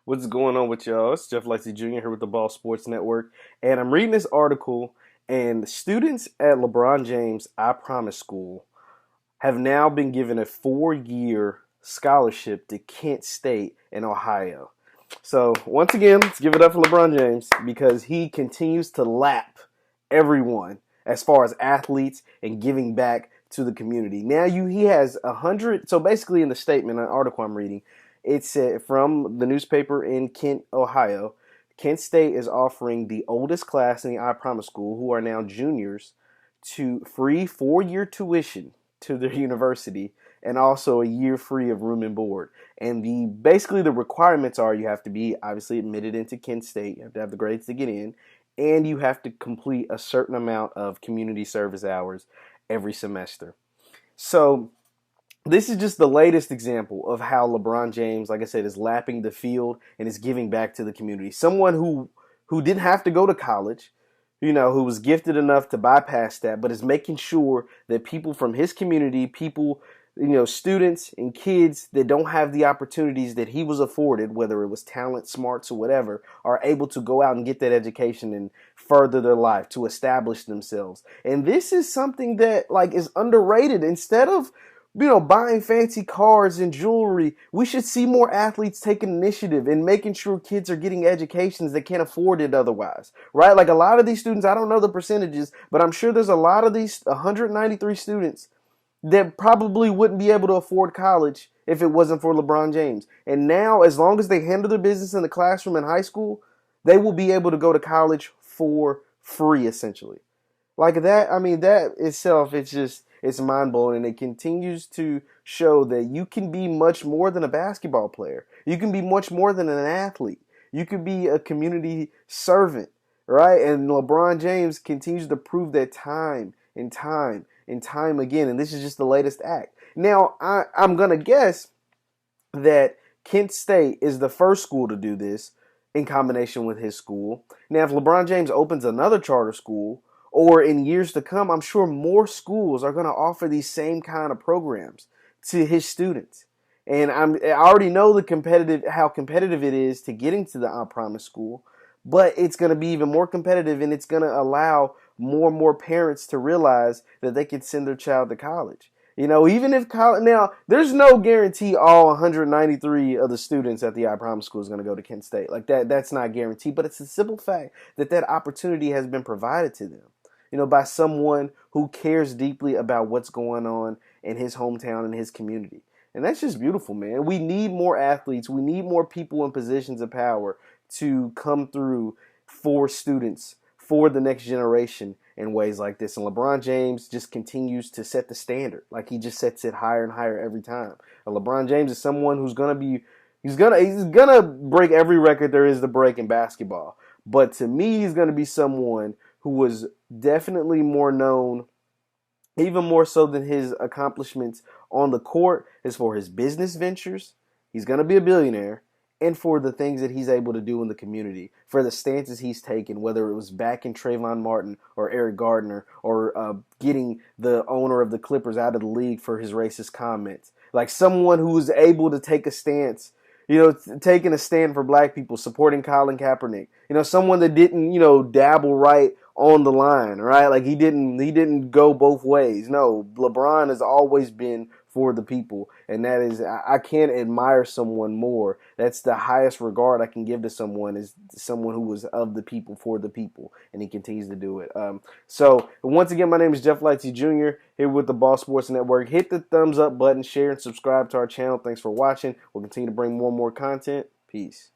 What's going on with y'all? It's Jeff Lightsy Jr. here with the Ball Sports Network, and I'm reading this article. And students at LeBron James I Promise School have now been given a 4-year scholarship to Kent State in Ohio. So once again, let's give it up for LeBron James because he continues to lap everyone as far as athletes and giving back to the community. Now he has 100. So basically, in the statement, an article I'm reading, it said from the newspaper in Kent, Ohio, Kent State is offering the oldest class in the I Promise School, who are now juniors, to free 4-year tuition to their university and also a year free of room and board. And basically the requirements are you have to be obviously admitted into Kent State, you have to have the grades to get in, and you have to complete a certain amount of community service hours every semester. So this is just the latest example of how LeBron James, like I said, is lapping the field and is giving back to the community. Someone who didn't have to go to college, who was gifted enough to bypass that, but is making sure that people from his community, people, students and kids that don't have the opportunities that he was afforded, whether it was talent, smarts, or whatever, are able to go out and get that education and further their life, to establish themselves. And this is something that is underrated. Instead of buying fancy cars and jewelry, we should see more athletes taking initiative and making sure kids are getting educations that can't afford it otherwise, right? Like a lot of these students, I don't know the percentages, but I'm sure there's a lot of these 193 students that probably wouldn't be able to afford college if it wasn't for LeBron James. And now, as long as they handle their business in the classroom in high school, they will be able to go to college for free, essentially. Like that, I mean, that itself, it's mind blowing, and it continues to show that you can be much more than a basketball player. You can be much more than an athlete. You could be a community servant, right? And LeBron James continues to prove that time and time and time again. And this is just the latest act. Now, I'm going to guess that Kent State is the first school to do this in combination with his school. Now, if LeBron James opens another charter school, or in years to come, I'm sure more schools are going to offer these same kind of programs to his students. And I already know how competitive it is to get into the I Promise School, but it's going to be even more competitive, and it's going to allow more and more parents to realize that they can send their child to college. Even if college, now there's no guarantee all 193 of the students at the I Promise School is going to go to Kent State. Like that's not guaranteed, but it's a simple fact that opportunity has been provided to them, by someone who cares deeply about what's going on in his hometown and his community. And that's just beautiful, man. We need more athletes. We need more people in positions of power to come through for students, for the next generation in ways like this. And LeBron James just continues to set the standard. Like he just sets it higher and higher every time. And LeBron James is someone who's he's gonna break every record there is to break in basketball. But to me, he's gonna be someone who was definitely more known, even more so than his accomplishments on the court, is for his business ventures. He's going to be a billionaire, and for the things that he's able to do in the community, for the stances he's taken, whether it was backing Trayvon Martin or Eric Gardner, or getting the owner of the Clippers out of the league for his racist comments. Like someone who was able to take a stance, taking a stand for black people, supporting Colin Kaepernick. Someone that didn't, dabble right on the line, right? Like he didn't go both ways. No, LeBron has always been for the people, and that is, I can't admire someone more. That's the highest regard I can give to someone, is someone who was of the people, for the people, and he continues to do it. So once again, my name is Jeff Lightsy Jr. here with the Ball Sports Network. Hit the thumbs up button, share and subscribe to our channel. Thanks for watching. We'll continue to bring more and more content. Peace.